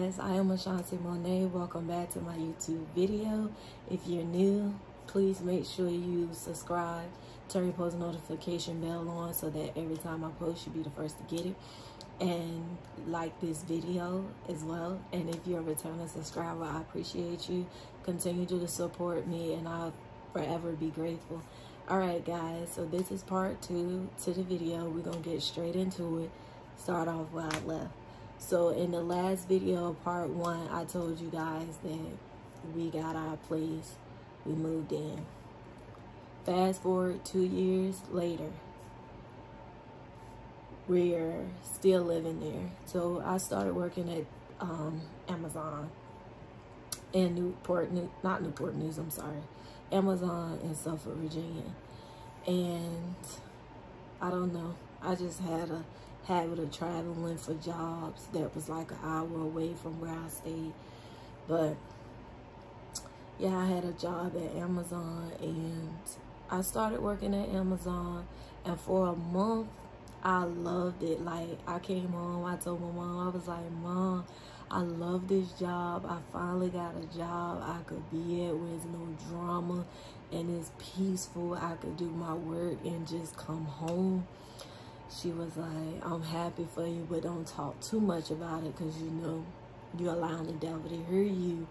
guys, I am Ashanti Monet. Welcome back to my YouTube video. If you're new, please make sure you subscribe, turn your post notification bell on so that every time I post you'll be the first to get it, and like this video as well. And if you're a returning subscriber, I appreciate you. Continue to support me and I'll forever be grateful. Alright guys, so this is part 2 to the video. We're gonna get straight into it. Start off where I left. So in the last video, part 1, I told you guys that we got our place, we moved in. Fast forward 2 years later, we're still living there. So I started working at Amazon in Amazon in Suffolk, Virginia. And I don't know, I just had a habit of traveling for jobs that was like an hour away from where I stayed. But yeah, I had a job at Amazon and I started working at Amazon, and for a month I loved it. Like, I came home, I told my mom, I was like, Mom, I love this job. I finally got a job I could be at where there's no drama and it's peaceful. I could do my work and just come home. She was like, I'm happy for you, but don't talk too much about it, because you know you're allowing the devil to hear you.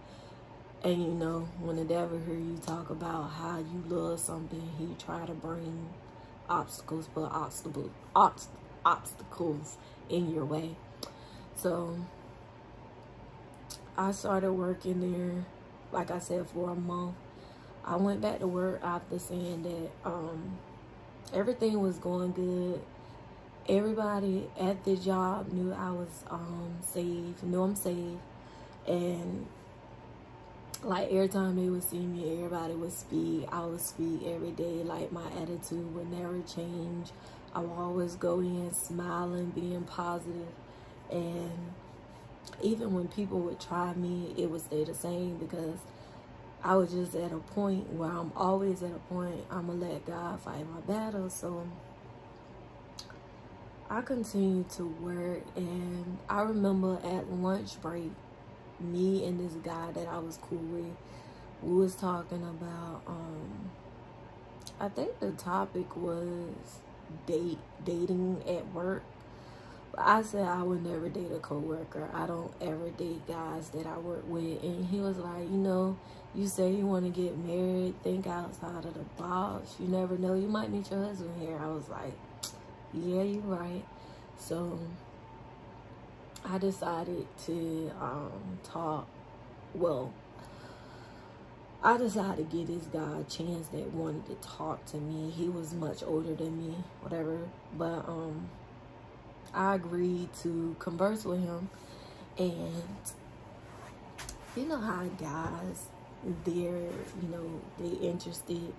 And you know, when the devil hear you talk about how you love something, he try to bring obstacles in your way. So I started working there, like I said, for a month. I went back to work after saying that everything was going good. Everybody at the job knew I was safe, knew I'm safe. And like, every time they would see me, everybody would speak. I would speak every day. Like, my attitude would never change. I would always go in smiling, being positive. And even when people would try me, it would stay the same, because I was just at a point where I'm always at a point, I'm gonna let God fight my battles. So I continued to work, and I remember at lunch break, me and this guy that I was cool with, we was talking about, I think the topic was dating at work. I said I would never date a coworker. I don't ever date guys that I work with. And he was like, you know, you say you want to get married, think outside of the box. You never know, you might meet your husband here. I was like, yeah, you're right. So I decided to I decided to give this guy a chance that wanted to talk to me. He was much older than me, whatever. But I agreed to converse with him. And you know how guys, they're, you know, they interested.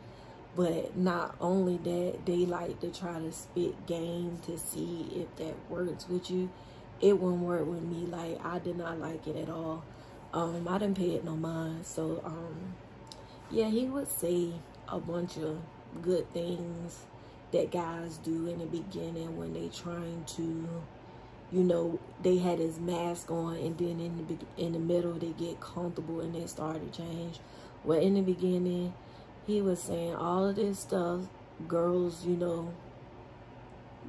But not only that, they like to try to spit game to see if that works with you. It wouldn't work with me. Like, I did not like it at all. I didn't pay it no mind. So yeah, he would say a bunch of good things that guys do in the beginning when they trying to, you know, they had his mask on, and then in the middle they get comfortable and they start to change. Well, in the beginning, he was saying all of this stuff girls, you know,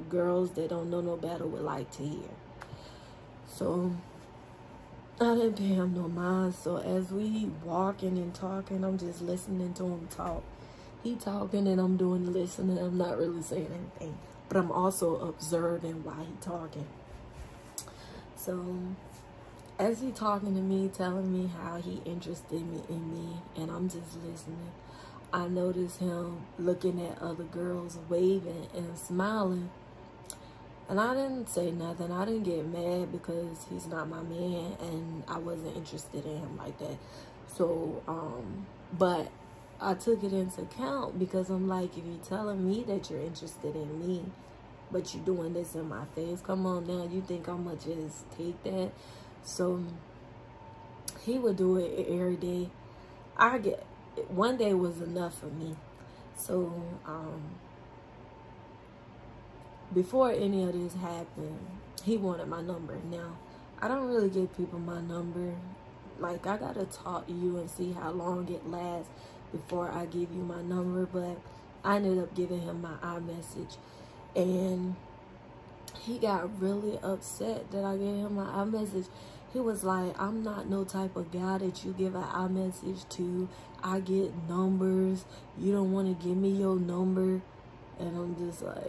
girls that don't know no better would like to hear. So I didn't pay him no mind. So as we walking and talking, I'm just listening to him talk. He talking and I'm doing the listening. I'm not really saying anything, but I'm also observing while he talking. So as he talking to me, telling me how he interested in me, and I'm just listening, I noticed him looking at other girls, waving and smiling. And I didn't say nothing. I didn't get mad, because he's not my man and I wasn't interested in him like that. So, but I took it into account, because I'm like, if you're telling me that you're interested in me, but you're doing this in my face, come on now, you think I'm gonna just take that? So he would do it every day. One day was enough for me. So before any of this happened, he wanted my number. Now, I don't really give people my number. Like, I gotta talk to you and see how long it lasts before I give you my number. But I ended up giving him my iMessage, and he got really upset that I gave him my iMessage. He was like, I'm not no type of guy that you give an iMessage to. I get numbers. You don't want to give me your number. And I'm just like,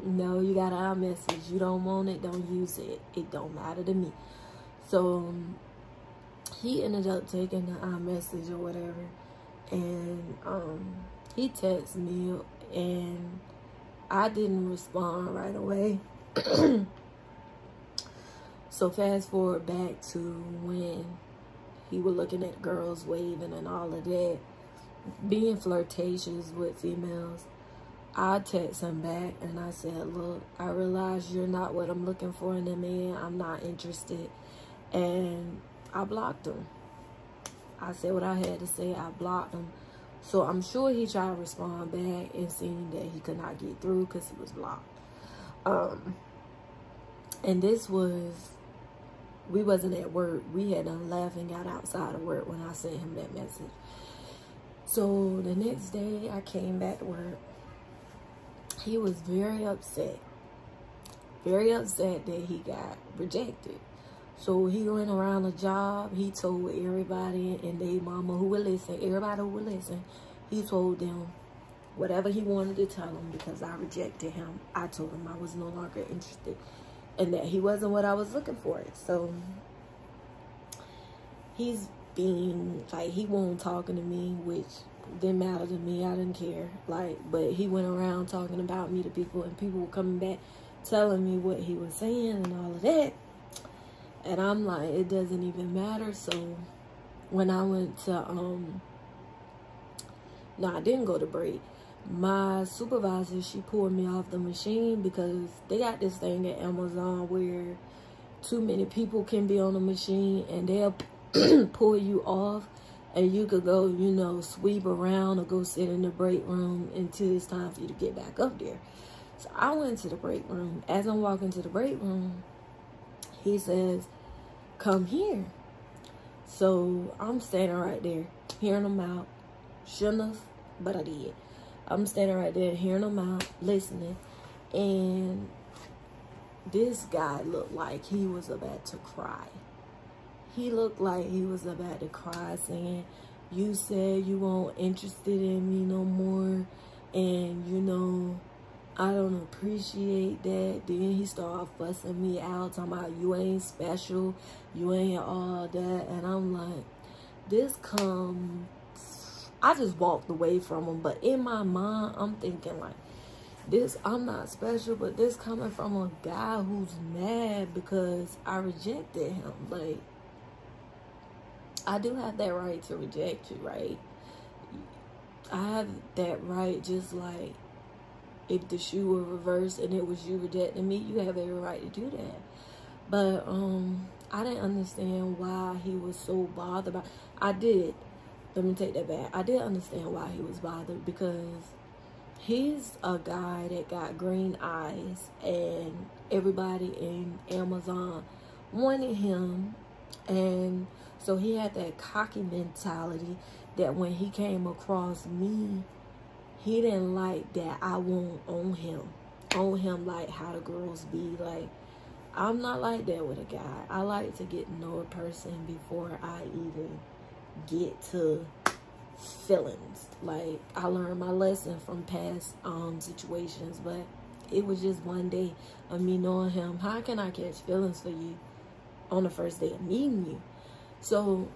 no, you got an iMessage. You don't want it, don't use it. It don't matter to me. So he ended up taking the iMessage or whatever. And he texted me, and I didn't respond right away. So fast forward back to when he was looking at girls waving and all of that, being flirtatious with females. I text him back and I said, look, I realize you're not what I'm looking for in a man. I'm not interested. And I blocked him. I said what I had to say. I blocked him. So I'm sure he tried to respond back and seeing that he could not get through because he was blocked. And this was, we wasn't at work. We had done left and got outside of work when I sent him that message. So the next day I came back to work. He was very upset that he got rejected. So he went around the job. He told everybody and they mama who would listen, everybody who would listen, he told them whatever he wanted to tell them because I rejected him. I told him I was no longer interested and that he wasn't what I was looking for. So he's being like, he wasn't talking to me, which didn't matter to me. I didn't care. Like, but he went around talking about me to people, and people were coming back telling me what he was saying and all of that. And I'm like, it doesn't even matter. So when I went to I didn't go to break. My supervisor, she pulled me off the machine because they got this thing at Amazon where too many people can be on the machine and they'll pull you off. And you could go, you know, sweep around or go sit in the break room until it's time for you to get back up there. So I went to the break room. As I'm walking to the break room, he says, come here. So I'm standing right there, hearing him out. Shouldn't have, but I did. I'm standing right there, hearing him out, listening. And this guy looked like he was about to cry. He looked like he was about to cry, saying, you said you weren't interested in me no more. And, you know, I don't appreciate that. Then he started fussing me out, talking about you ain't special, you ain't all that. And I'm like, I just walked away from him. But in my mind, I'm thinking like, I'm not special, but this coming from a guy who's mad because I rejected him. Like, I do have that right to reject you, right? I have that right, just like if the shoe were reversed and it was you rejecting me, you have every right to do that. But I didn't understand why he was so bothered about. Let me take that back. I did understand why he was bothered because he's a guy that got green eyes and everybody in Amazon wanted him. And so he had that cocky mentality that when he came across me, he didn't like that I won't own him like how the girls be. Like, I'm not like that with a guy. I like to get to know a person before I even get to feelings. Like, I learned my lesson from past situations, but it was just one day of me knowing him. How can I catch feelings for you on the first day of meeting you? So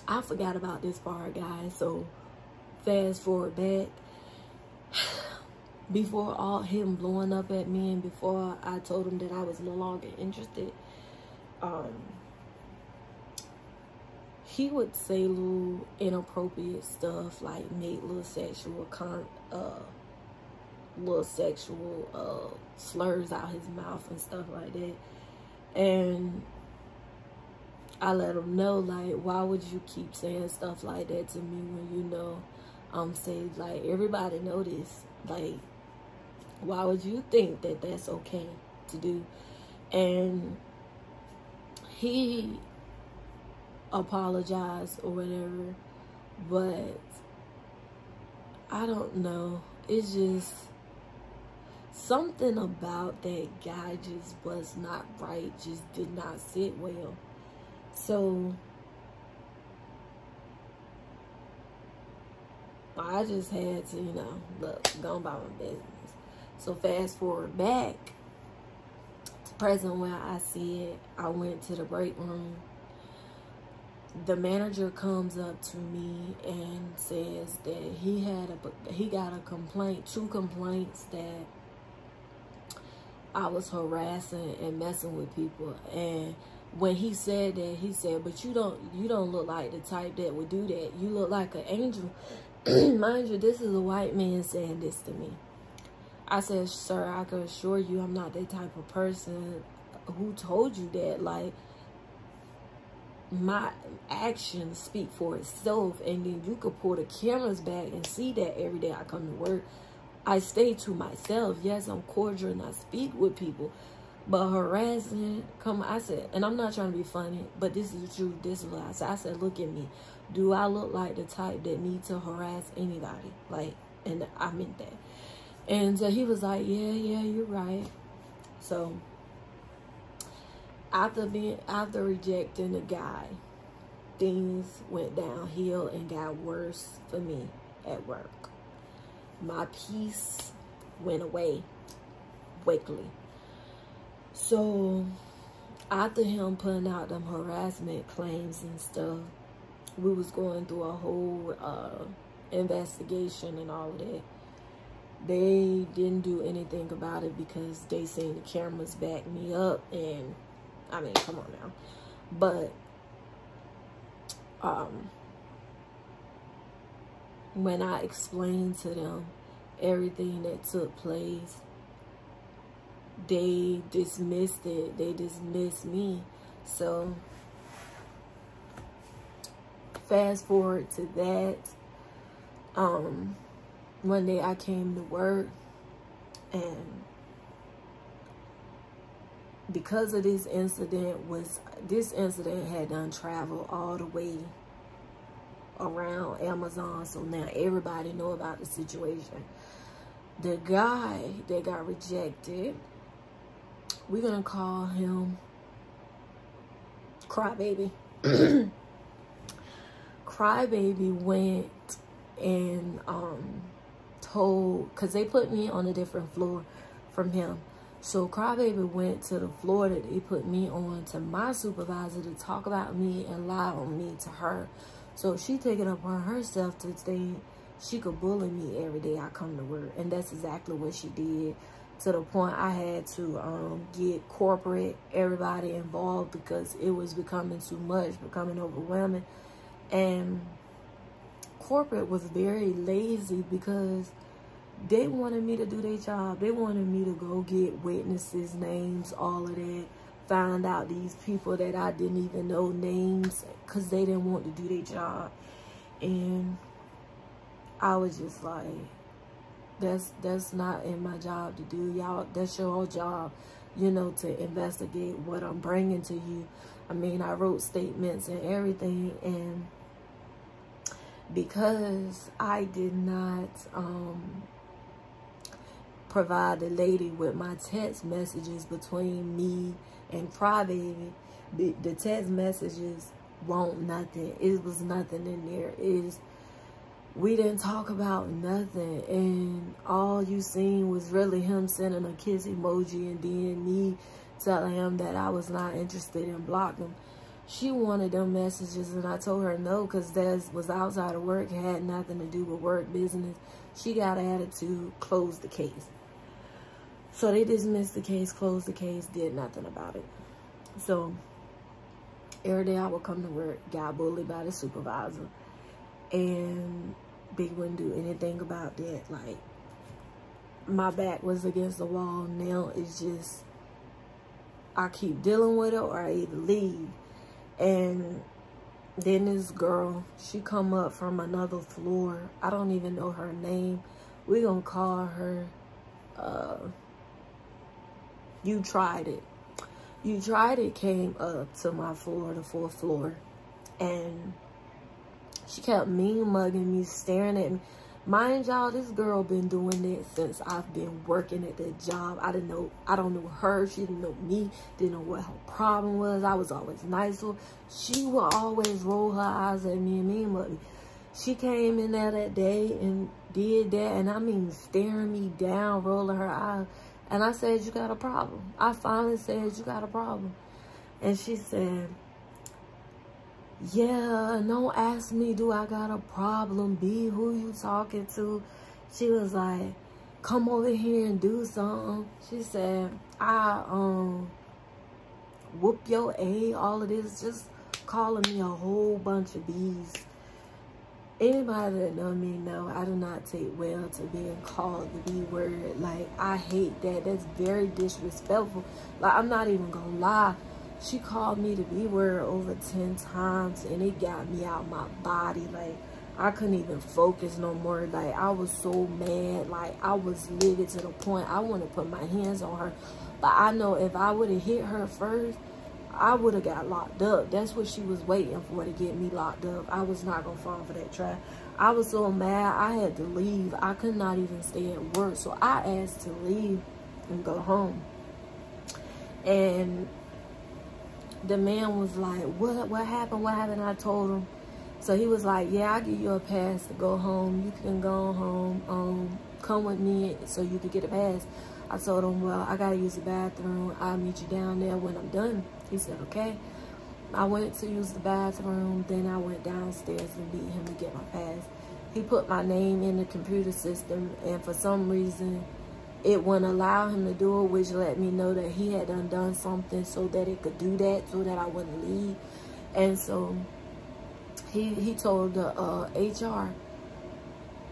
I forgot about this part, guys. So fast forward back, before all him blowing up at me and before I told him that I was no longer interested, he would say little inappropriate stuff, like make little sexual slurs out his mouth and stuff like that. And I let him know, like, why would you keep saying stuff like that to me when you know I'm saved? Like, everybody know this. Like, why would you think that that's okay to do? And he apologized or whatever, but I don't know. It's just something about that guy just was not right, just did not sit well. So I just had to, you know, look, go about my business. So fast forward back to present where I said I went to the break room. The manager comes up to me and says that he got a complaint, 2 complaints, that I was harassing and messing with people. And when he said that, he said, but you don't look like the type that would do that. You look like an angel. Mind you, this is a white man saying this to me. I said, sir, I can assure you I'm not that type of person. Who told you that? Like, my actions speak for itself, and then you could pull the cameras back and see that every day I come to work, I stay to myself. Yes, I'm cordial and I speak with people, but harassing, I said, and I'm not trying to be funny, but this is the truth. This is what I said. I said, look at me. Do I look like the type that need to harass anybody? Like, and I meant that. And so he was like, yeah, you're right. So after rejecting the guy, things went downhill and got worse for me at work. My peace went away quickly. So after him putting out them harassment claims and stuff, we was going through a whole investigation and all of that. They didn't do anything about it because they seen the cameras back me up, and I mean, come on now. But when I explained to them everything that took place, they dismissed it. They dismissed me. So fast forward to that. One day I came to work, and because of this incident had done travel all the way around Amazon, so now everybody know about the situation. The guy that got rejected, we're gonna call him Crybaby. Crybaby went and told, because they put me on a different floor from him. So Crybaby went to the floor that they put me on to my supervisor to talk about me and lie on me to her. So she took it upon herself to think she could bully me every day I come to work. And that's exactly what she did, to the point I had to get corporate, everybody involved, because it was becoming too much, becoming overwhelming. And corporate was very lazy because they wanted me to do their job. They wanted me to go get witnesses, names, all of that. Find out these people that I didn't even know names because they didn't want to do their job. And I was just like, that's not in my job to do. Y'all, that's your job, you know, to investigate what I'm bringing to you. I mean, I wrote statements and everything, and because I did not provide the lady with my text messages between me and Crybaby, the text messages won't nothing. It was nothing in there. We didn't talk about nothing, and all you seen was really him sending a kiss emoji and then me telling him that I was not interested in blocking. She wanted them messages, and I told her no, because that was outside of work, had nothing to do with work business. She got an attitude, closed the case. So they dismissed the case, closed the case, did nothing about it. So every day I would come to work, got bullied by the supervisor, and they wouldn't do anything about that. Like, my back was against the wall. Now it's just, I keep dealing with it or I either leave. And then this girl, she come up from another floor. I don't even know her name. We're gonna call her, You Tried It. You Tried It came up to my floor, the 4th floor, and she kept mean mugging me, staring at me. Mind y'all, this girl been doing it since I've been working at that job. I don't know her. She didn't know me. Didn't know what her problem was. I was always nice to her. She would always roll her eyes at me and mean mug me. She came in there that day and did that, and I mean staring me down, rolling her eyes. And I said, you got a problem. I finally said, you got a problem. And she said, yeah, don't ask me, do I got a problem? B, who you talking to? She was like, come over here and do something. She said, I whoop your A, all of this, just calling me a whole bunch of B's. Anybody that know me know I do not take well to being called the B word. Like, I hate that. That's very disrespectful. Like, I'm not even gonna lie. She called me the B word over 10 times, and it got me out my body. Like, I couldn't even focus no more. Like, I was so mad. Like, I was livid to the point I want to put my hands on her. But I know if I would have hit her first, I would have got locked up. That's what she was waiting for, to get me locked up. I was not going to fall for that trap. I was so mad, I had to leave. I could not even stay at work. So I asked to leave and go home. And the man was like, what happened? What happened? I told him. So he was like, yeah, I'll give you a pass to go home. You can go home. Come with me so you can get a pass. I told him, well, I got to use the bathroom. I'll meet you down there when I'm done. He said, okay. I went to use the bathroom. Then I went downstairs to meet him to get my pass. He put my name in the computer system, and for some reason, it wouldn't allow him to do it, which let me know that he had done something so that it could do that, so that I wouldn't leave. And so he told the HR,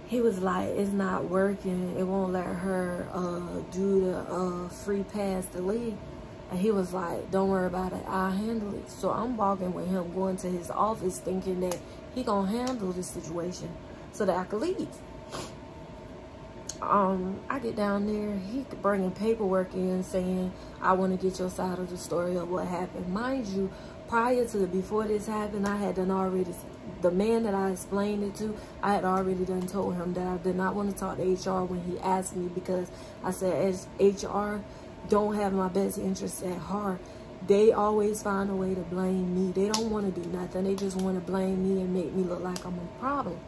he was like, it's not working. It won't let her do the free pass to leave. And he was like, don't worry about it. I'll handle it. So I'm walking with him, going to his office, thinking that he gonna handle the situation so that I could leave. I get down there, he bringing paperwork in saying, I want to get your side of the story of what happened. Mind you, before this happened, I had done already, the man that I explained it to, I had already done told him that I did not want to talk to HR when he asked me, because I said, as HR don't have my best interests at heart. They always find a way to blame me. They don't want to do nothing. They just want to blame me and make me look like I'm a problem.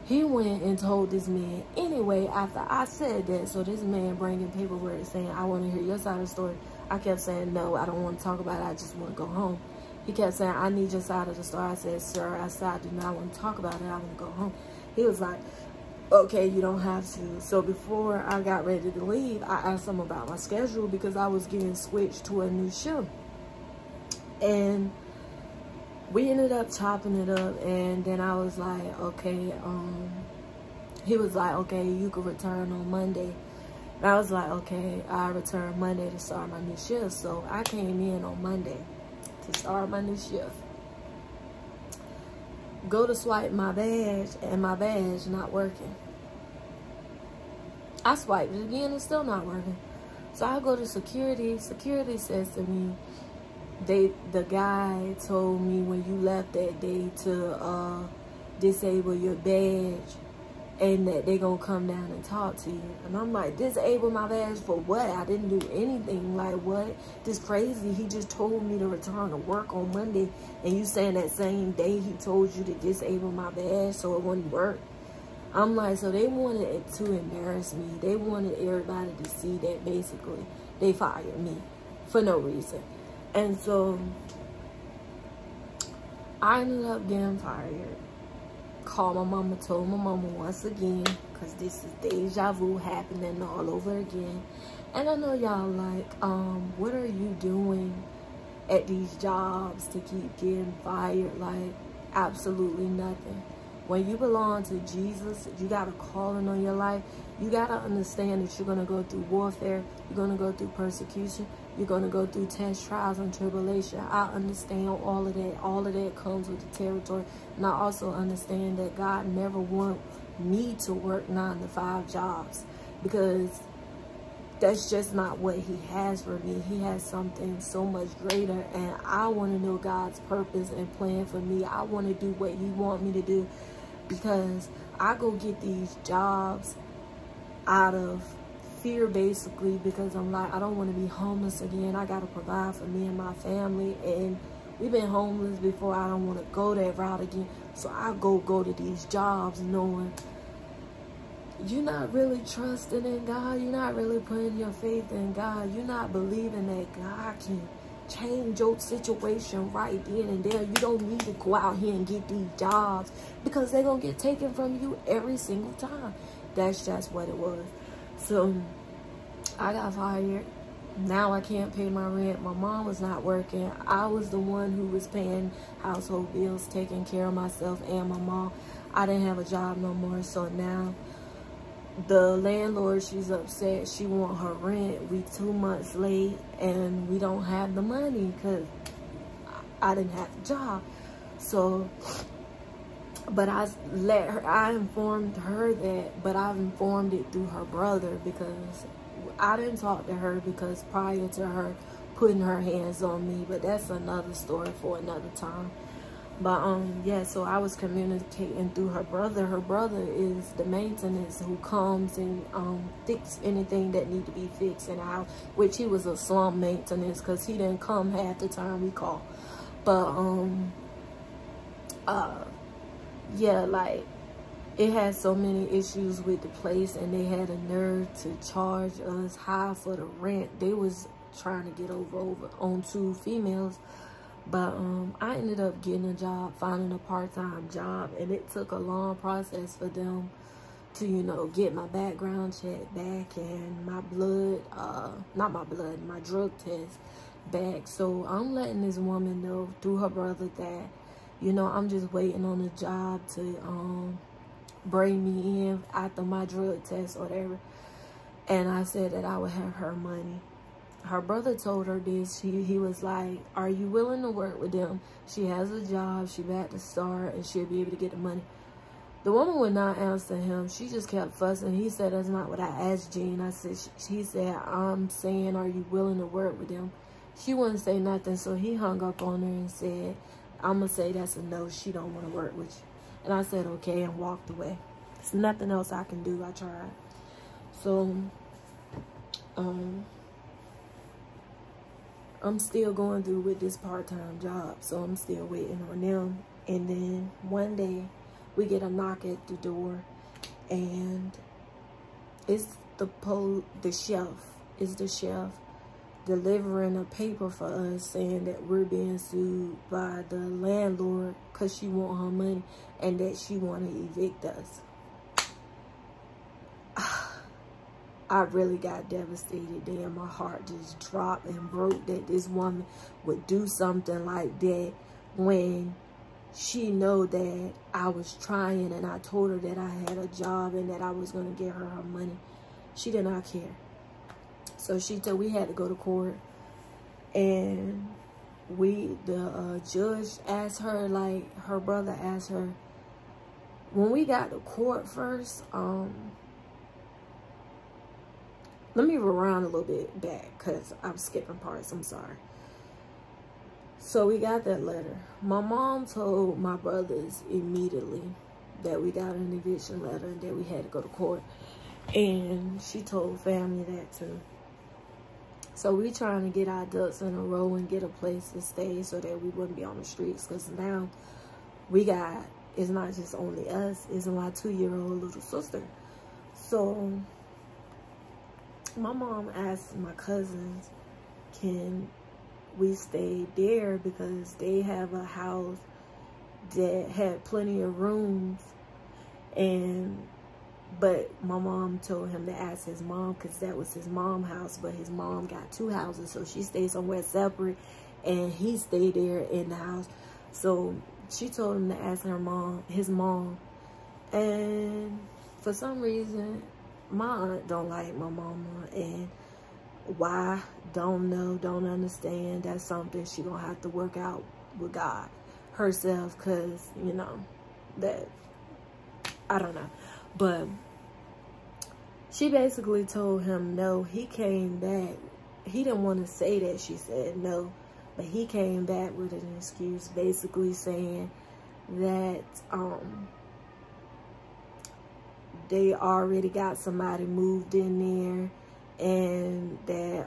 He went and told this man anyway after I said that. So this man bringing paperwork saying, I want to hear your side of the story. I kept saying, no, I don't want to talk about it. I just want to go home. He kept saying, I need your side of the story. I said, sir, I said, I do not want to talk about it. I want to go home. He was like, okay, you don't have to. So before I got ready to leave, I asked him about my schedule because I was getting switched to a new shift. And we ended up chopping it up, and then I was like, okay, he was like, okay, you can return on Monday. And I was like, okay, I'll return Monday to start my new shift. So I came in on Monday to start my new shift. Go to swipe my badge, and my badge not working. I swiped it again, it's still not working. So I go to security. Security says to me, the guy told me when you left that day to disable your badge, and that they gonna come down and talk to you. And I'm like, disable my badge for what? I didn't do anything. Like, what? This crazy. He just told me to return to work on Monday, and you saying that same day he told you to disable my badge so it wouldn't work. I'm like, so they wanted it to embarrass me. They wanted everybody to see that basically they fired me for no reason. And so I ended up getting fired. Called my mama, told my mama once again, because this is deja vu happening all over again. And I know y'all like, what are you doing at these jobs to keep getting fired? Like, absolutely nothing. When you belong to Jesus, you got a calling on your life. You got to understand that you're going to go through warfare. You're going to go through persecution. You're going to go through tests, trials, and tribulation. I understand all of that. All of that comes with the territory. And I also understand that God never wants me to work 9 to 5 jobs. Because that's just not what he has for me. He has something so much greater, and I want to know God's purpose and plan for me. I want to do what he wants me to do, because I go get these jobs out of fear, basically, because I'm like, I don't want to be homeless again. I got to provide for me and my family, and we've been homeless before. I don't want to go that route again. So I go to these jobs knowing you're not really trusting in God. You're not really putting your faith in God. You're not believing that God can change your situation right then and there. You don't need to go out here and get these jobs, because they're going to get taken from you every single time. That's just what it was. So I got fired. Now I can't pay my rent. My mom was not working. I was the one who was paying household bills, taking care of myself and my mom. I didn't have a job no more. So now the landlord, she's upset. She want her rent. We 2 months late, and we don't have the money because I didn't have a job. So, but I informed her that, but I've informed it through her brother, because I didn't talk to her, because prior to her putting her hands on me, but that's another story for another time. But yeah, so I was communicating through her brother. Her brother is the maintenance who comes and fix anything that need to be fixed in the house, which he was a slum maintenance, because he didn't come half the time we call. But yeah, like, it had so many issues with the place, and they had a nerve to charge us high for the rent. They was trying to get over on 2 females. But I ended up getting a job, finding a part-time job, and it took a long process for them to, you know, get my background check back and my blood, my drug test back. So I'm letting this woman know through her brother that, you know, I'm just waiting on a job to bring me in after my drug test or whatever. And I said that I would have her money. Her brother told her this. He was like, are you willing to work with them? She has a job. She about to start, and she'll be able to get the money. The woman would not answer him. She just kept fussing. He said, that's not what I asked Jean. I said, she said, I'm saying, are you willing to work with them? She wouldn't say nothing, so he hung up on her and said, I'm going to say that's a no. She don't want to work with you. And I said, okay, and walked away. There's nothing else I can do. I tried. So, I'm still going through with this part-time job, so I'm still waiting on them. And then one day we get a knock at the door, and it's the chef. It's the chef delivering a paper for us saying that we're being sued by the landlord because she want her money and that she want to evict us. I really got devastated there. My heart just dropped and broke that this woman would do something like that when she know that I was trying, and I told her that I had a job and that I was going to get her her money. She did not care. So she told we had to go to court, and the judge asked her, like, her brother asked her, when we got to court first, let me rewind a little bit back because I'm skipping parts. I'm sorry. So we got that letter. My mom told my brothers immediately that we got an eviction letter and that we had to go to court. And she told family that too. So we trying to get our ducks in a row and get a place to stay so that we wouldn't be on the streets. Because now it's not just only us. It's my 2-year-old little sister. So my mom asked my cousins, can we stay there, because they have a house that had plenty of rooms. But my mom told him to ask his mom, because that was his mom's house, but his mom got 2 houses, so she stayed somewhere separate and he stayed there in the house. So she told him to ask his mom, and for some reason my aunt don't like my mama, and why, don't know, don't understand. That's something she gonna have to work out with God herself, because, you know, that, I don't know. But She basically told him no. He came back. He didn't want to say that she said no, but he came back with an excuse, basically saying that they already got somebody moved in there, and that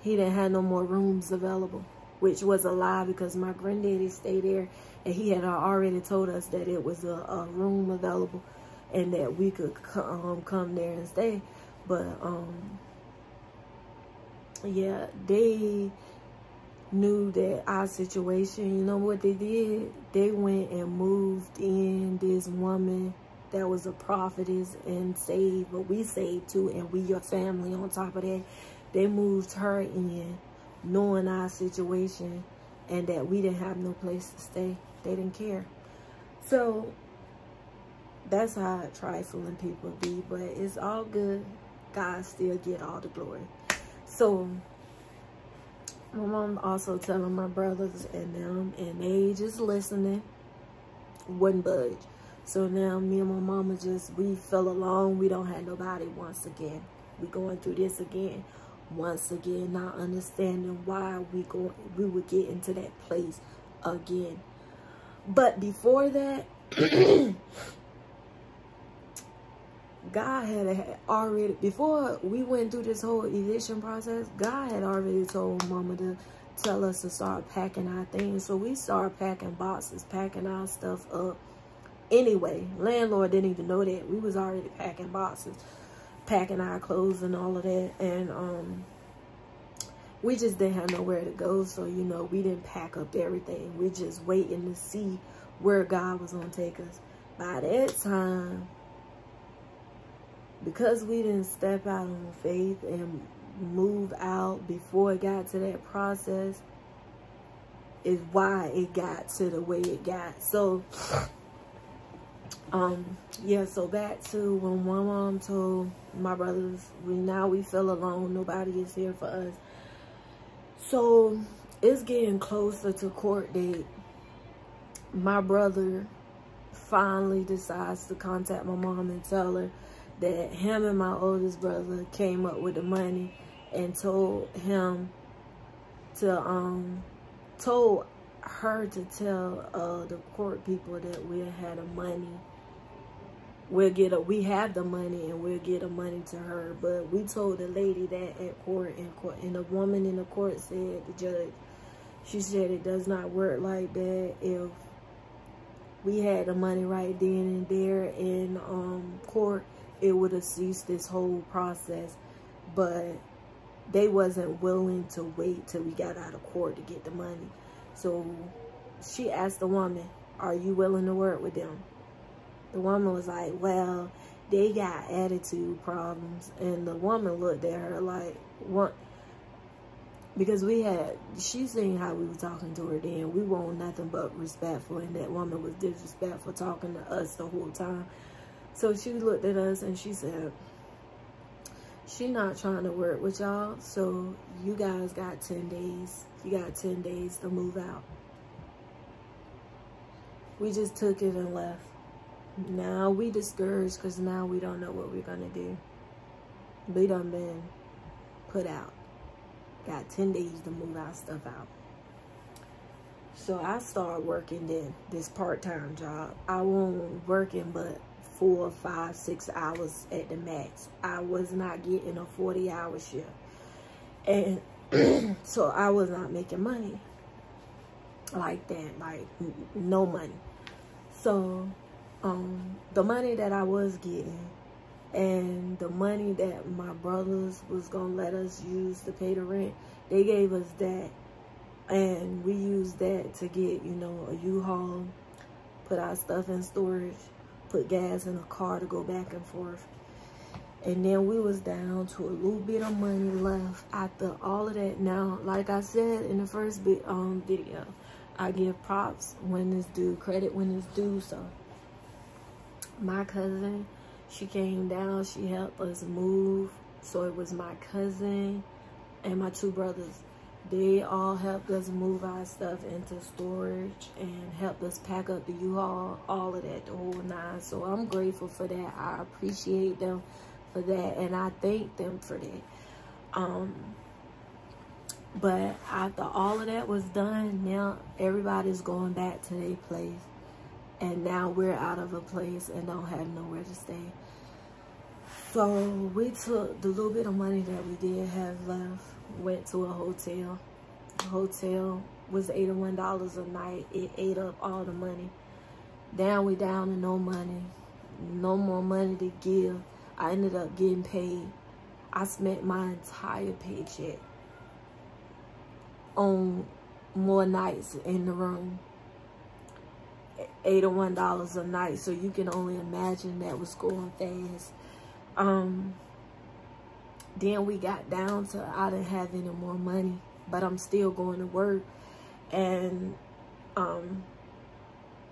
he didn't have no more rooms available, which was a lie, because my granddaddy stayed there, and he had already told us that it was a room available and that we could come there and stay. But yeah, they knew that our situation. You know what they did? They went and moved in this woman that was a prophetess and saved, but we saved too, and we your family on top of that. They moved her in knowing our situation and that we didn't have no place to stay. They didn't care. So that's how trifling people be, but it's all good. God still get all the glory. So my mom also telling my brothers and them, and they just listening, wouldn't budge. So now me and my mama we fell alone. We don't have nobody once again. We going through this again. Once again, not understanding why we would get into that place again. But before that, God had already, before we went through this whole eviction process, God had already told Mama to tell us to start packing our things. So we started packing boxes, packing our stuff up. Anyway, landlord didn't even know that. We was already packing boxes, packing our clothes and all of that. And we just didn't have nowhere to go. So, you know, we didn't pack up everything. We just waiting to see where God was going to take us. By that time, because we didn't step out on faith and move out before it got to that process, is why it got to the way it got. So, yeah, so back to when my mom told my brothers, we feel alone, nobody is here for us. So it's getting closer to court date. My brother finally decides to contact my mom and tell her that him and my oldest brother came up with the money and told him to told her to tell the court people that we had the money. We have the money and we'll get the money to her. But we told the lady that at court, and the woman in the court said, the judge, she said it does not work like that. If we had the money right then and there in court, it would have ceased this whole process. But they wasn't willing to wait till we got out of court to get the money. So she asked the woman, are you willing to work with them? The woman was like, well, they got attitude problems. And the woman looked at her like, what? Because she seen how we were talking to her then. We weren't nothing but respectful, and that woman was disrespectful talking to us the whole time. So she looked at us and she said, she not trying to work with y'all, so you guys got 10 days. You got 10 days to move out. We just took it and left. Now we discouraged because now we don't know what we're going to do. We done been put out. Got 10 days to move our stuff out. So I started working then, this part-time job. I wasn't working but 4, 5, 6 hours at the max. I was not getting a 40-hour shift. And so I was not making money like that, like no money. So the money that I was getting and the money that my brothers was gonna let us use to pay the rent, they gave us that, and we used that to get, you know, a U-Haul, put our stuff in storage, put gas in a car to go back and forth. And then we was down to a little bit of money left after all of that. Now, like I said in the first video, I give props when it's due, credit when it's due. So my cousin, she came down, she helped us move. So it was my cousin and my 2 brothers. They all helped us move our stuff into storage and helped us pack up the U-Haul, all of that, the whole nine. So I'm grateful for that. I appreciate them for that, and I thank them for that. But after all of that was done, now everybody's going back to their place. And now we're out of a place and don't have nowhere to stay. So we took the little bit of money that we did have left, went to a hotel. The hotel was $81 a night. It ate up all the money. Now we down to no money. No more money to give. I ended up getting paid. I spent my entire paycheck on more nights in the room. $81 a night. So you can only imagine that was going fast. Then we got down to I didn't have any more money, but I'm still going to work. And my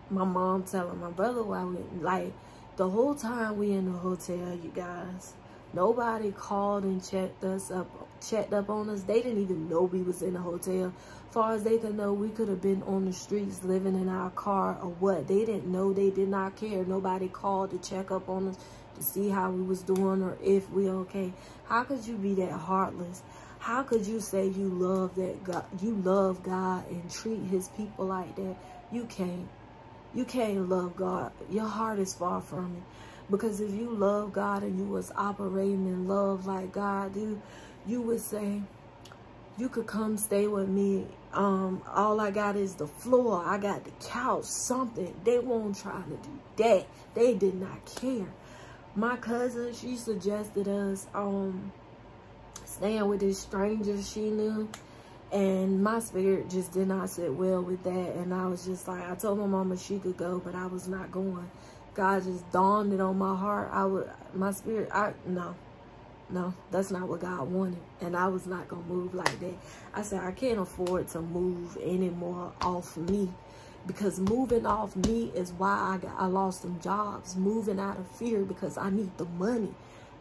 mom telling my brother why we, like, the whole time we in the hotel, you guys, nobody called and checked up on us. They didn't even know we was in the hotel. As far as they could know, we could have been on the streets living in our car or what. They didn't know. They did not care. Nobody called to check up on us to see how we was doing or if we okay. How could you be that heartless? How could you say you love that God, you love God and treat his people like that? You can't. You can't love God. Your heart is far from it. Because if you love God and you was operating in love like God do, you would say, you could come stay with me. All I got is the floor. I got the couch, something. They won't try to do that. They did not care. My cousin, she suggested us staying with this stranger she knew. And my spirit just did not sit well with that. And I was just like, I told my mama she could go, but I was not going. God just dawned it on my heart. No, that's not what God wanted. And I was not going to move like that. I said, I can't afford to move anymore off me. Because moving off me is why I lost some jobs. Moving out of fear because I need the money.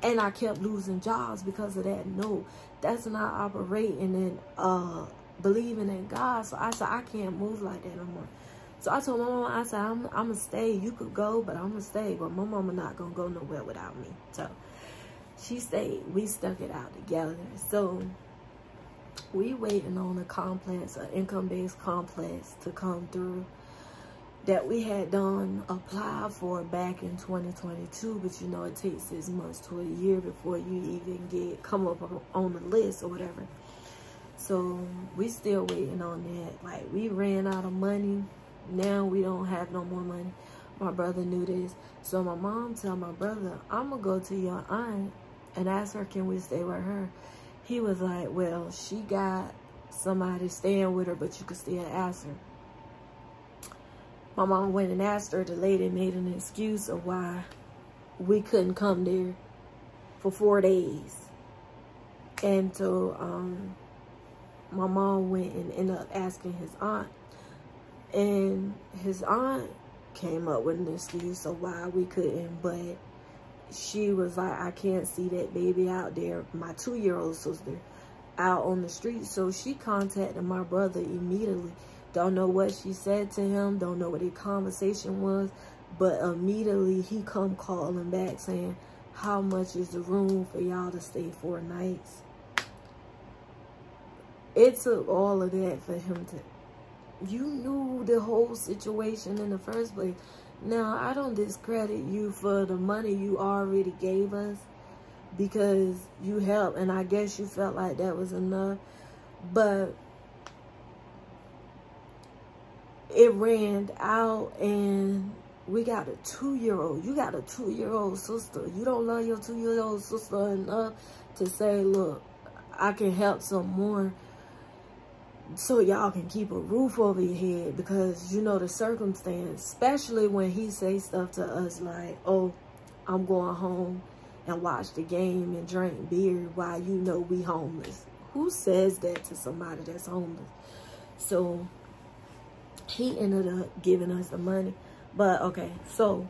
And I kept losing jobs because of that. No, that's not operating and believing in God. So I said, I can't move like that no more. So I told my mama, I said, I'm going to stay. You could go, but I'm going to stay. But my mama not going to go nowhere without me. So she stayed. We stuck it out together. So we waiting on a complex, an income-based complex to come through that we had done apply for back in 2022. But you know, it takes 6 months to a year before you even come up on the list or whatever. So we still waiting on that. Like, we ran out of money. Now we don't have no more money. My brother knew this. So my mom tell my brother, I'm going to go to your aunt and ask her, can we stay with her? He was like, well, she got somebody staying with her, but you could still ask her. My mom went and asked her. The lady made an excuse of why we couldn't come there for 4 days. And so my mom went and ended up asking his aunt. And his aunt came up with an excuse of why we couldn't, but she was like, I can't see that baby out there, my 2-year-old sister, out on the street. So she contacted my brother immediately. Don't know what she said to him, don't know what their conversation was, but immediately he come calling back saying, how much is the room for y'all to stay 4 nights? It took all of that for him to... You knew the whole situation in the first place. Now, I don't discredit you for the money you already gave us because you helped, and I guess you felt like that was enough. But it ran out, and we got a 2-year-old. You got a 2-year-old sister. You don't love your 2-year-old sister enough to say, look, I can help some more, so y'all can keep a roof over your head, because you know the circumstance, especially when he say stuff to us like, oh, I'm going home and watch the game and drink beer while you know we homeless. Who says that to somebody that's homeless? So he ended up giving us the money. But okay, so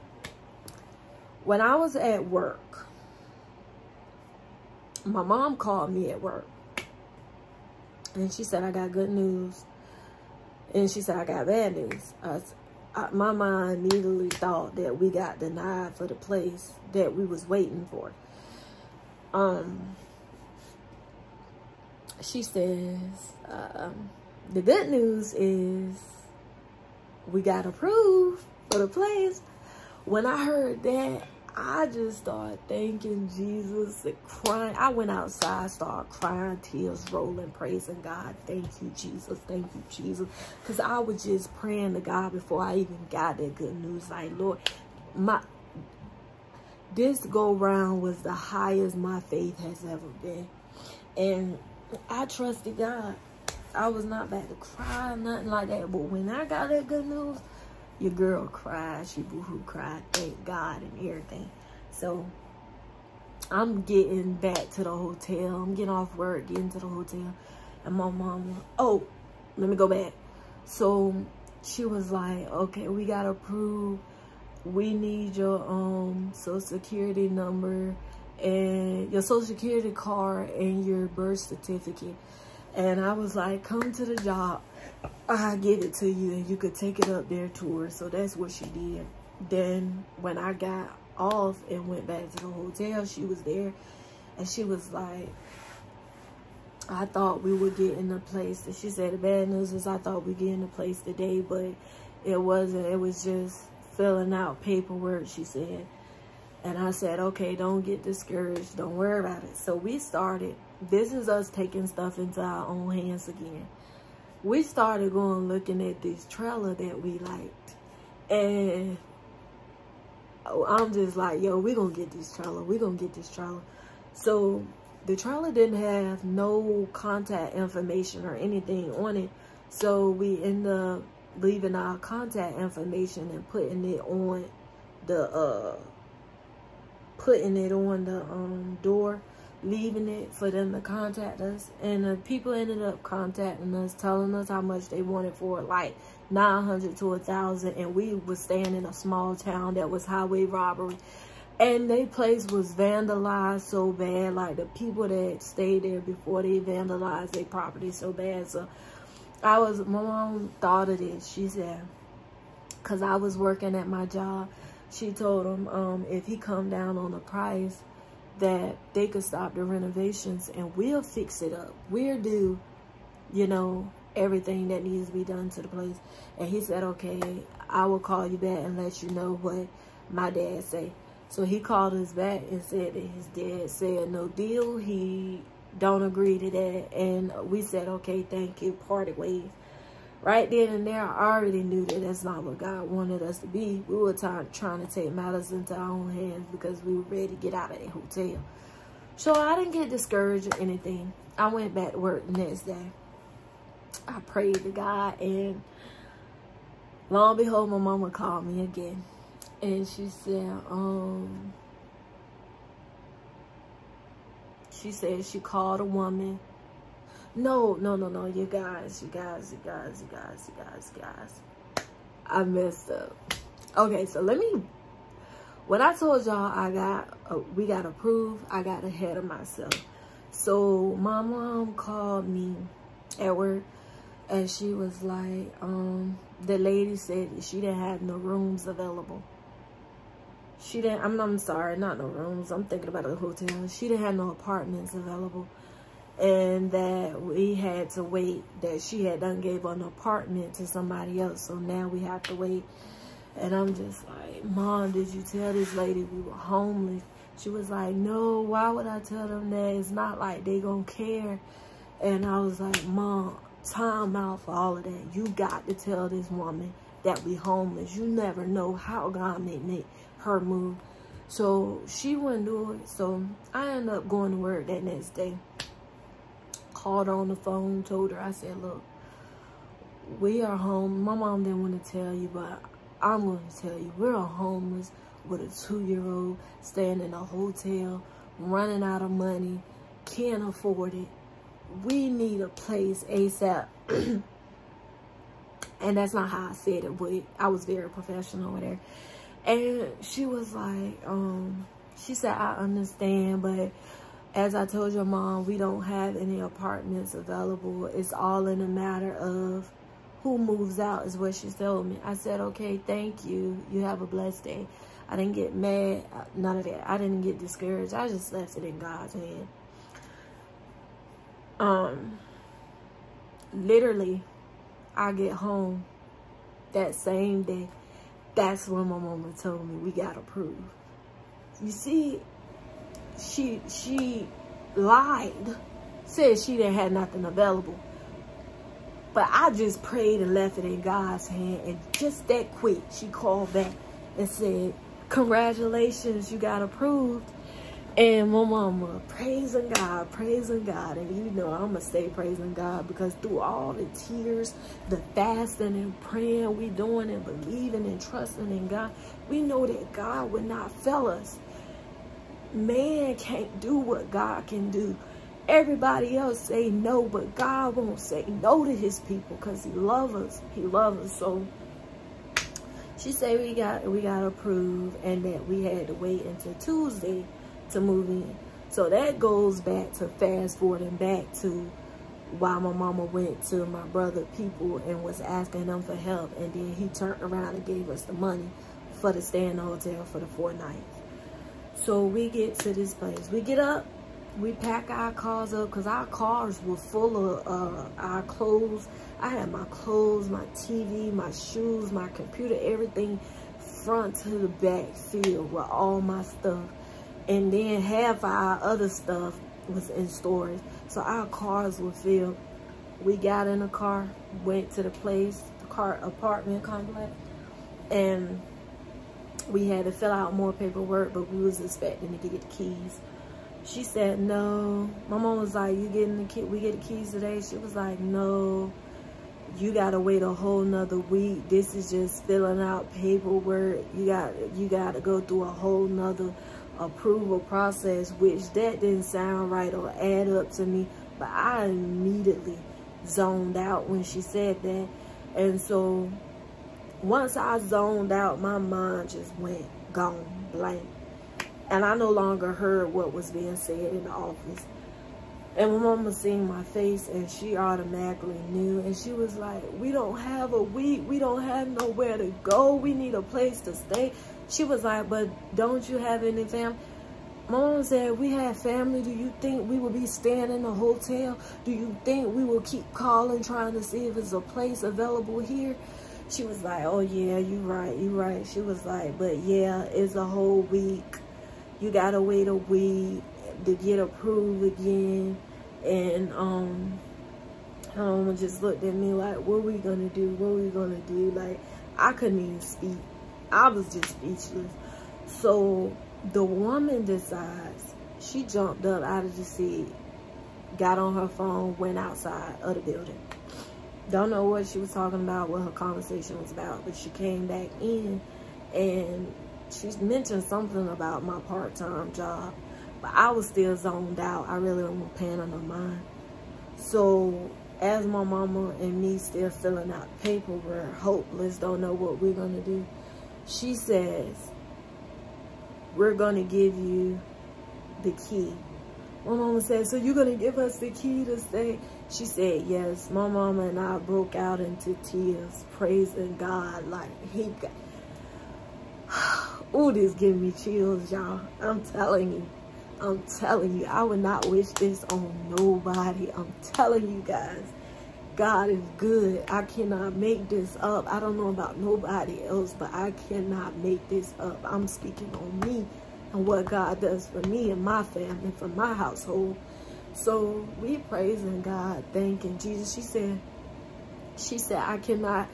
when I was at work, my mom called me at work. And she said, I got good news. And she said, I got bad news. My mind immediately thought that we got denied for the place that we was waiting for. She says, the good news is we got approved for the place. When I heard that, I just started thanking Jesus and crying. I went outside, started crying, tears rolling, praising God. Thank you, Jesus. Thank you, Jesus. Because I was just praying to God before I even got that good news. Like, Lord, this go round was the highest my faith has ever been. And I trusted God. I was not about to cry, nothing like that. But when I got that good news, your girl cried. She boo-hoo cried. Thank God and everything. So I'm getting back to the hotel. I'm getting off work, getting to the hotel. And my mom, oh, let me go back. So she was like, okay, we got approved. We need your social security number and your social security card and your birth certificate. And I was like, come to the job. I'll give it to you and you could take it up there to her. So that's what she did. Then when I got off and went back to the hotel, she was there. And she was like, I thought we would get in the place. She said the bad news is I thought we'd get in the place today, but it wasn't. It was just filling out paperwork, she said. And I said, okay, don't get discouraged. Don't worry about it. So we started. This is us taking stuff into our own hands again. We started going looking at this trailer that we liked. And I'm just like, yo, we're going to get this trailer. We're going to get this trailer. So the trailer didn't have no contact information or anything on it. So we ended up leaving our contact information and putting it on the door, leaving it for them to contact us. And the people ended up contacting us, telling us how much they wanted for it, like $900 to $1,000. And we was staying in a small town that was highway robbery, and their place was vandalized so bad. Like the people that stayed there before, they vandalized their property so bad. So my mom thought of this. She said, because I was working at my job, she told him if he come down on the price, that they could stop the renovations and we'll fix it up. We'll do, you know, everything that needs to be done to the place. And he said, okay, I will call you back and let you know what my dad say. So he called us back and said that his dad said no deal. He don't agree to that. And we said, okay, thank you, parted ways. Right then and there, I already knew that that's not what God wanted us to be. We were trying to take matters into our own hands because we were ready to get out of that hotel. So I didn't get discouraged or anything. I went back to work the next day. I prayed to God, and lo and behold, my mama called me again. And she said, she called a woman. No, you guys. I messed up. Okay, so when I told y'all we got approved, I got ahead of myself. So my mom called me at work, and she was like, the lady said that she didn't have no rooms available. I'm sorry, not no rooms. I'm thinking about a hotel. She didn't have no apartments available. And that we had to wait, that she had done gave an apartment to somebody else. So now we have to wait. And I'm just like, Mom, did you tell this lady we were homeless? She was like, no, why would I tell them that? It's not like they gonna care. And I was like, Mom, time out for all of that. You got to tell this woman that we homeless. You never know how God may make her move. So she wouldn't do it. So I ended up going to work that next day. Called her on the phone, told her, I said, look, we are home. My mom didn't want to tell you, but I'm going to tell you. We're homeless with a 2-year-old staying in a hotel, running out of money, can't afford it. We need a place ASAP. And that's not how I said it, but I was very professional with her. And she was like, she said, I understand, but As I told your mom, we don't have any apartments available. It's all in a matter of who moves out, is what she told me. I said, okay, thank you. You have a blessed day. I didn't get mad, none of that. I didn't get discouraged. I just left it in God's hand. Literally, I get home that same day. That's when my mama told me we got approved. You see, she lied, said she didn't have nothing available. But I just prayed and left it in God's hand. And just that quick, she called back and said, congratulations, you got approved. And my mama praising God, praising God. And you know, I'm going to stay praising God, because through all the tears, the fasting and praying we doing and believing and trusting in God, we know that God would not fail us. Man can't do what God can do. Everybody else say no, but God won't say no to his people, because he loves us. He loves us. So she said we got approved, and that we had to wait until Tuesday to move in. So that goes back to fast forwarding back to why my mama went to my brother people and was asking them for help, and then he turned around and gave us the money for to stay in the hotel for the 4 nights. So we get to this place. We get up, we pack our cars up, because our cars were full of our clothes. I had my clothes, my TV, my shoes, my computer, everything front to the back filled with all my stuff. And then half of our other stuff was in storage. So our cars were filled. We got in the car, went to the place, apartment complex, and we had to fill out more paperwork, but we was expecting to get the keys. She said no. My mom was like, you getting the key? We get the keys today? She was like, no, you gotta wait a whole nother week. This is just filling out paperwork. You gotta go through a whole nother approval process, which that didn't sound right or add up to me. But I immediately zoned out when she said that. And so once I zoned out, my mind just went gone blank. And I no longer heard what was being said in the office. And my mama seen my face, and she automatically knew. And she was like, we don't have a week. We don't have nowhere to go. We need a place to stay. She was like, but don't you have any family? My mama said, we have family. Do you think we will be staying in a hotel? Do you think we will keep calling, trying to see if there's a place available here? She was like, oh yeah, you right, you right. She was like, but yeah, it's a whole week. You gotta wait a week to get approved again. And mama just looked at me like, what we gonna do? What we gonna do? Like, I couldn't even speak. I was just speechless. So the woman decides, she jumped up out of the seat, got on her phone, went outside of the building. Don't know what she was talking about, what her conversation was about, but she came back in and she mentioned something about my part-time job. But I was still zoned out. I really wasn't paying her no mind. So as my mama and me still filling out paperwork, hopeless, don't know what we're going to do, she says, we're going to give you the key. My mama said, so you're going to give us the key to stay? She said, yes. My mama and I broke out into tears, praising God like he got... Ooh, this giving me chills, y'all. I'm telling you, I would not wish this on nobody. I'm telling you guys, God is good. I cannot make this up. I don't know about nobody else, but I cannot make this up. I'm speaking on me and what God does for me and my family, for my household. So we praising God, thanking Jesus. She said, I cannot.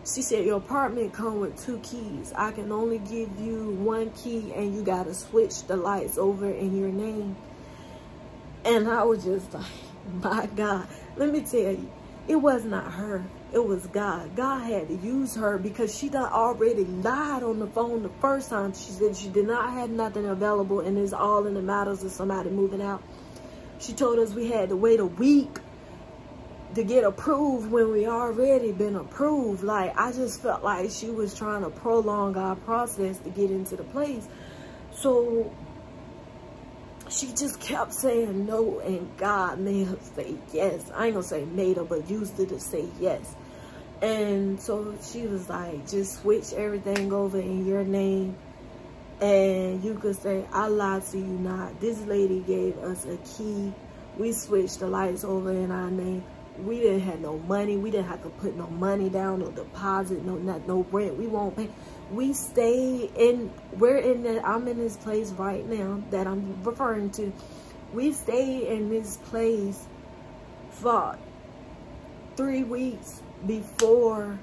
She said, your apartment come with 2 keys. I can only give you 1 key, and you got to switch the lights over in your name. And I was just like, my God. Let me tell you, it was not her. It was God. God had to use her because she done already lied on the phone the first time. She said she did not have nothing available, and it's all in the matters of somebody moving out. She told us we had to wait a week to get approved when we already been approved. Like, I just felt like she was trying to prolong our process to get into the place. So she just kept saying no, and God made her say yes. I ain't gonna say made her, but used her to say yes. And so she was like, just switch everything over in your name, and you could say, I lied to you not. This lady gave us a key. We switched the lights over in our name. We didn't have no money. We didn't have to put no money down, no deposit, no rent. We won't pay. We stayed in, I'm in this place right now that I'm referring to. We stayed in this place for 3 weeks before,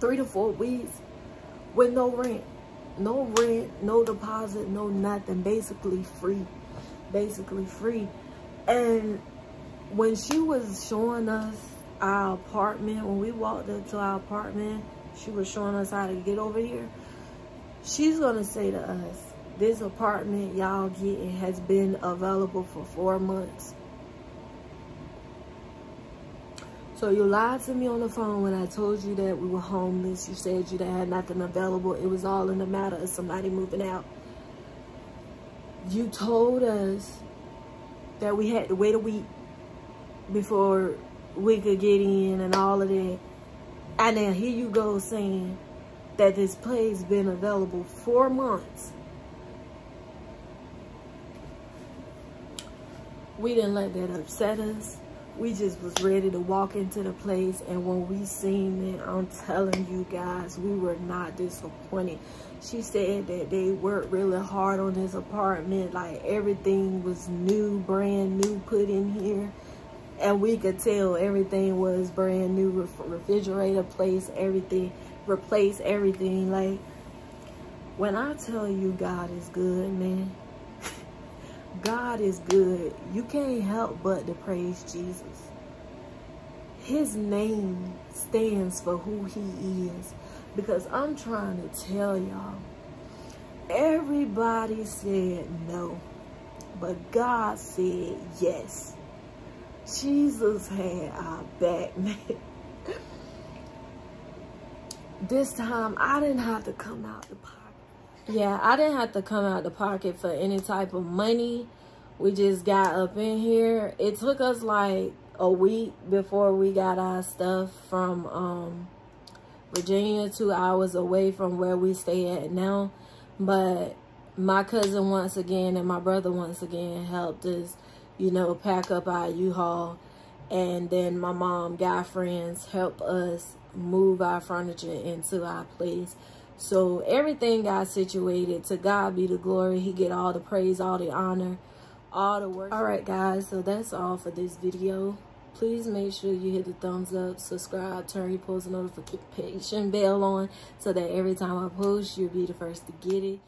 3 to 4 weeks with no rent. No rent, no deposit, no nothing. Basically free. Basically free. And when she was showing us our apartment, when we walked up to our apartment, she was showing us how to get over here. She's going to say to us, this apartment y'all getting has been available for 4 months. So you lied to me on the phone when I told you that we were homeless. You said you didn't have nothing available. It was all in the matter of somebody moving out. You told us that we had to wait a week before we could get in and all of that. And now here you go saying that this place been available 4 months. We didn't let that upset us. We just was ready to walk into the place, and when we seen it, I'm telling you guys, we were not disappointed. She said that they worked really hard on this apartment, like everything was new, brand new, put in here, and we could tell everything was brand new. Refrigerator place, everything, replace everything. Like, when I tell you God is good, man, God is good. You can't help but to praise Jesus. His name stands for who he is. Because I'm trying to tell y'all, everybody said no, but God said yes. Jesus had our back, man. This time, I didn't have to come out the pocket. Yeah, I didn't have to come out the pocket for any type of money. We just got up in here. It took us like a week before we got our stuff from Virginia, 2 hours away from where we stay at now. But my cousin once again and my brother once again helped us, you know, pack up our U-Haul. And then my mom, guy friends, helped us move our furniture into our place. So everything got situated. To God be the glory. He get all the praise, all the honor, all the work. All right, guys. So that's all for this video. Please make sure you hit the thumbs up, subscribe, turn your post notification bell on so that every time I post, you'll be the first to get it.